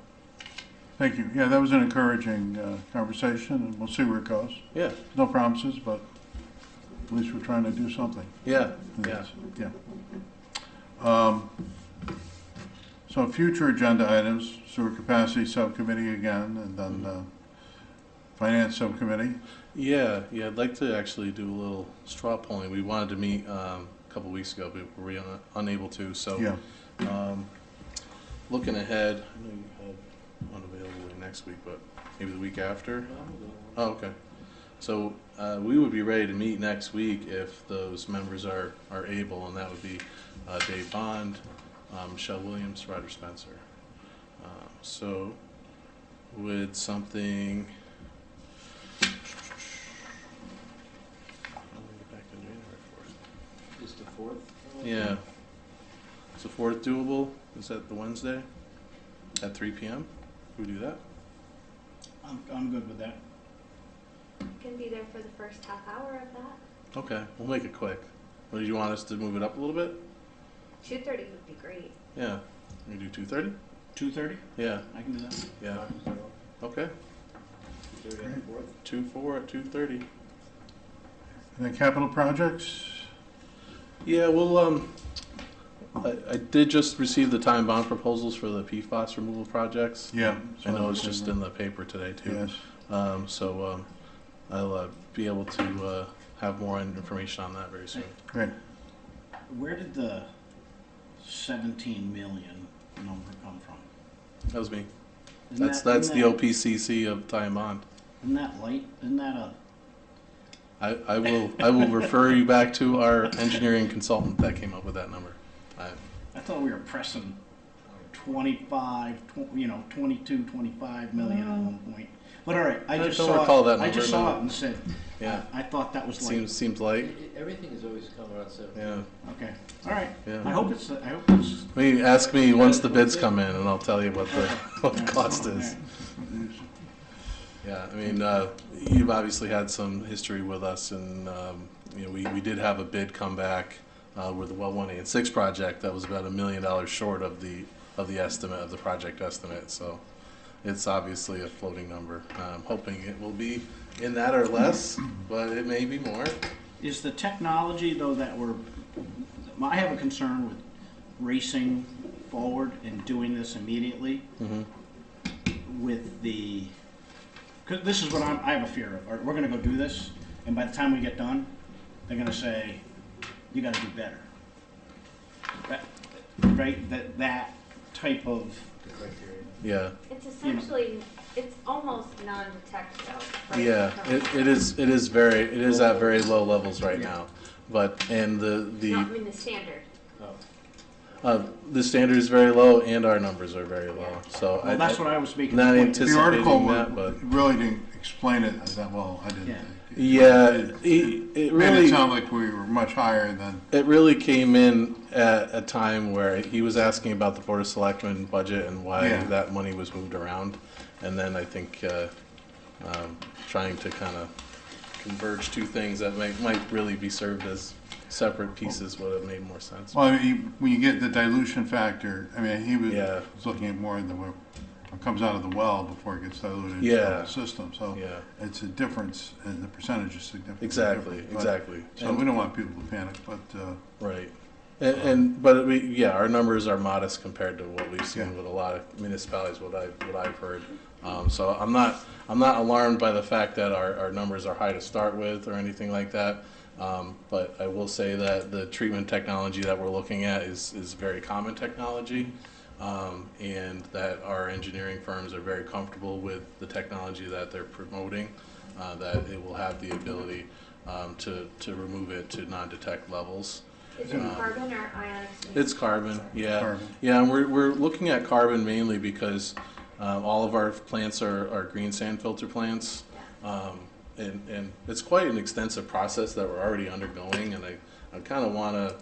Thank you. Yeah, that was an encouraging conversation, and we'll see where it goes. Yeah. No promises, but at least we're trying to do something. Yeah. So future agenda items, sewer capacity subcommittee again, and then finance subcommittee. Yeah, I'd like to actually do a little straw polling. We wanted to meet a couple weeks ago, but we were unable to. So, Yeah. Looking ahead, I know you had one available next week, but maybe the week after. Oh, okay. So we would be ready to meet next week if those members are able, and that would be Dave Bond, Michelle Williams, Roger Spencer. So with something. Is the 4th? Yeah. Is the 4th doable? Is that the Wednesday? At 3 p.m.? Can we do that? I'm good with that. Can be there for the first half hour of that. Okay, we'll make it quick. Or do you want us to move it up a little bit? 2:30 would be great. Yeah. Can we do 2:30? 2:30? Yeah. I can do that. Yeah. Okay. 2-4 at 2:30. And then capital projects? Yeah, well, I did just receive the time bond proposals for the PFAS removal projects. Yeah. I know it's just in the paper today too. Yes. So I'll be able to have more information on that very soon. Great. Where did the 17 million number come from? That was me. Isn't That's that- the isn't that- OPCC of time bond. Isn't that light? Isn't that a, I will refer you back to our engineering consultant that came up with that number. I thought we were pressing 22, 25 million at one point. But all right, I I just don't saw recall it. that I just number, saw no. it and said, Yeah. I thought that was light. Seems light. Everything has always come around 7. Yeah. Okay, all right. Yeah. I hope it's, Maybe ask me once the bids come in, and I'll tell you what the cost is. Okay. Yeah, I mean, you've obviously had some history with us, and you know, we did have a bid come back with the well 1A and 6 project that was about $1 million short of the estimate of the project estimate. So it's obviously a floating number. I'm hoping it will be in that or less, but it may be more. Is the technology, though, I have a concern with racing forward and doing this immediately with because this is what I have a fear of. We're going to go do this, and by the time we get done, they're going to say, you got to do better. Right? That type of... Yeah. It's essentially, it's almost non-detect though. Right? Yeah, it is at very low levels right now, but and No, I mean the standard. the standard is very low and our numbers are very low. So Well, that's what I was speaking not of. The article anticipating that, but really didn't explain it that well, I didn't Yeah. think. yeah, it Made it really sound like we were much higher than, it really came in at a time where he was asking about the Board of Selectmen budget and why Yeah. that money was moved around, and then I think trying to kind of converge two things that might really be served as separate pieces would have made more sense. well, I mean, when you get the dilution factor, I mean, he was Yeah. looking at more than what comes out of the well before it gets diluted into Yeah. the system. So Yeah. it's a difference, and the percentage is significant. Exactly, exactly. So we don't want people to panic, but Right. But our numbers are modest compared to what we've seen Yeah. with a lot of municipalities. What I've heard. So I'm not alarmed by the fact that our numbers are high to start with or anything like that. But I will say that the treatment technology that we're looking at is very common technology, and that our engineering firms are very comfortable with the technology that they're promoting. That it will have the ability to remove it to non-detect levels. Is it carbon or ionic? It's carbon, yeah. Carbon. Yeah, and we're looking at carbon mainly because all of our plants are green sand filter plants. And it's quite an extensive process that we're already undergoing, and I kind of want to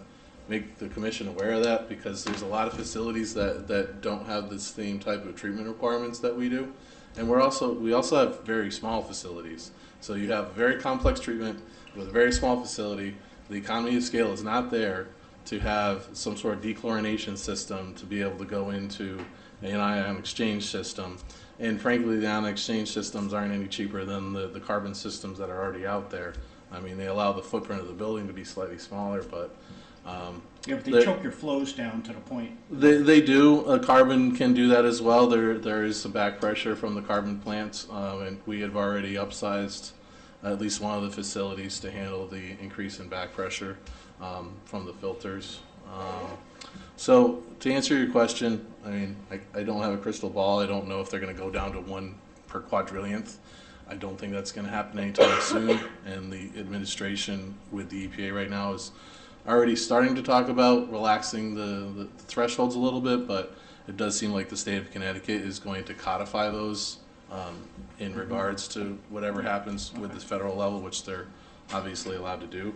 make the commission aware of that because there's a lot of facilities that don't have the same type of treatment requirements that we do. And we also have very small facilities. So you have very complex treatment with a very small facility. The economy of scale is not there to have some sort of dechlorination system to be able to go into an ion exchange system. And frankly, the ion exchange systems aren't any cheaper than the carbon systems that are already out there. I mean, they allow the footprint of the building to be slightly smaller, but Yeah, but they choke your flows down to the point. they do. Carbon can do that as well. There is some back pressure from the carbon plants, and we have already upsized at least one of the facilities to handle the increase in back pressure from the filters. So to answer your question, I mean, I don't have a crystal ball. I don't know if they're going to go down to 1 per quadrillionth. I don't think that's going to happen anytime soon. And the administration with the EPA right now is already starting to talk about relaxing the thresholds a little bit, but it does seem like the state of Connecticut is going to codify those in regards to whatever happens with the federal level, which they're obviously allowed to do.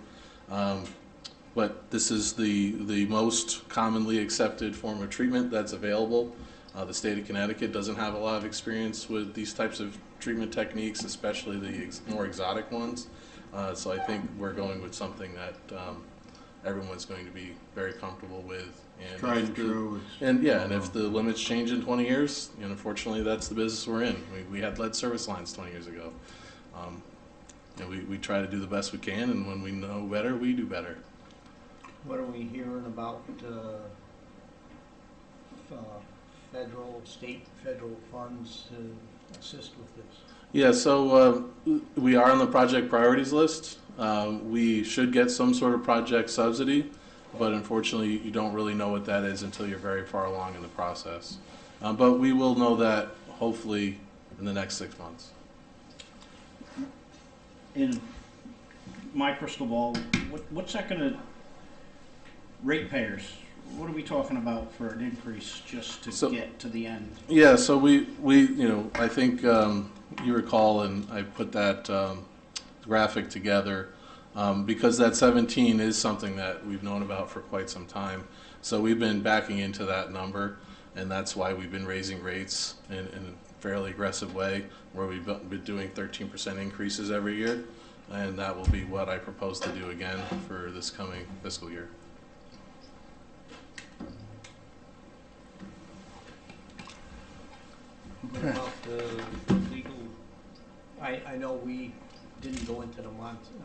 But this is the most commonly accepted form of treatment that's available. The state of Connecticut doesn't have a lot of experience with these types of treatment techniques, especially the more exotic ones. So I think we're going with something that everyone's going to be very comfortable with. And tried and true. And if the limits change in 20 years, unfortunately that's the business we're in. We had lead service lines 20 years ago. We try to do the best we can, and when we know better, we do better. What are we hearing about state federal funds to assist with this? Yeah, so we are on the project priorities list. We should get some sort of project subsidy, but unfortunately you don't really know what that is until you're very far along in the process. But we will know that hopefully in the next 6 months. In my crystal ball, what's that going to, ratepayers, what are we talking about for an increase just to get to the end? Yeah, so we I think you recall, and I put that graphic together because that 17 is something that we've known about for quite some time. So we've been backing into that number, and that's why we've been raising rates. And fairly aggressive way, where we've been doing 13% increases every year, and that will be what I propose to do again for this coming fiscal year. What Okay. about the legal, I know we didn't go into the Monsanto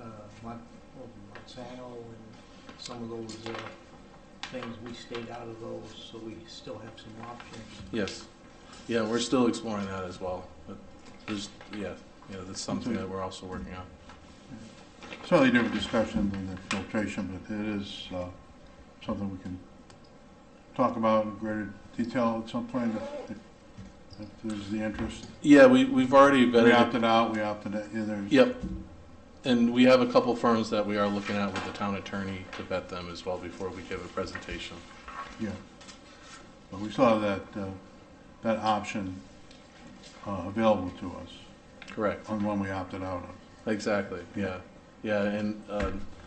and some of those things, we stayed out of those, so we still have some options. Yes. Yeah, we're still exploring that as well. But there's, that's something that we're also working on. Slightly different discussion than the filtration, but it is something we can talk about in greater detail at some point if there's the interest. Yeah, we've already vetted We it. opted out, we opted in. Yeah, there's, Yep. And we have a couple firms that we are looking at with the town attorney to vet them as well before we give a presentation. yeah. But we still have that option available to us Correct. on one we opted out of. Exactly, yeah. Yeah, and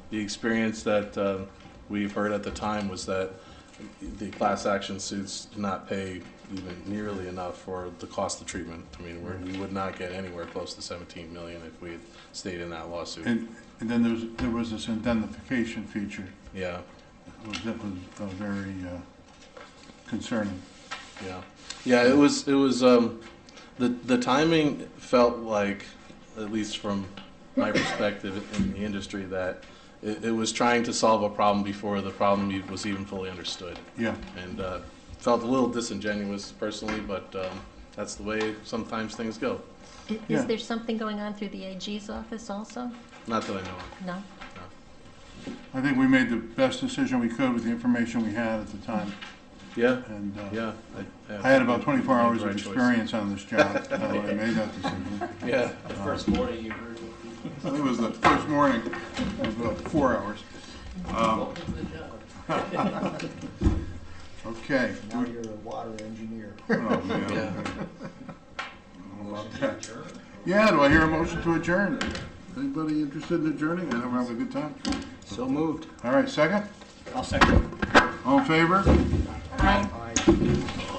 the experience that we've heard at the time was that the class action suits did not pay even nearly enough for the cost of treatment. I mean, we would not get anywhere close to 17 million if we had stayed in that lawsuit. And then there was this indemnification feature Yeah, that was very concerning. yeah. Yeah, it was the timing felt like, at least from my perspective in the industry, that it was trying to solve a problem before the problem was even fully understood. Yeah. And felt a little disingenuous personally, but that's the way sometimes things go. Yeah. Is there something going on through the AG's office also? Not that I know of. No? I think we made the best decision we could with the information we had at the time. Yeah, And yeah. I had about 24 hours Right of choice. experience on this job when I made that decision. Yeah. The first morning you heard. I think it was the first morning, it was about 4 hours. Okay. Now you're a water engineer. Oh, man. Yeah. How about that? Yeah, do I hear a motion to adjourn? Anybody interested in adjourning? I know we're having a good time. So moved. All right, second? I'll second. All in favor? Aye. Aye.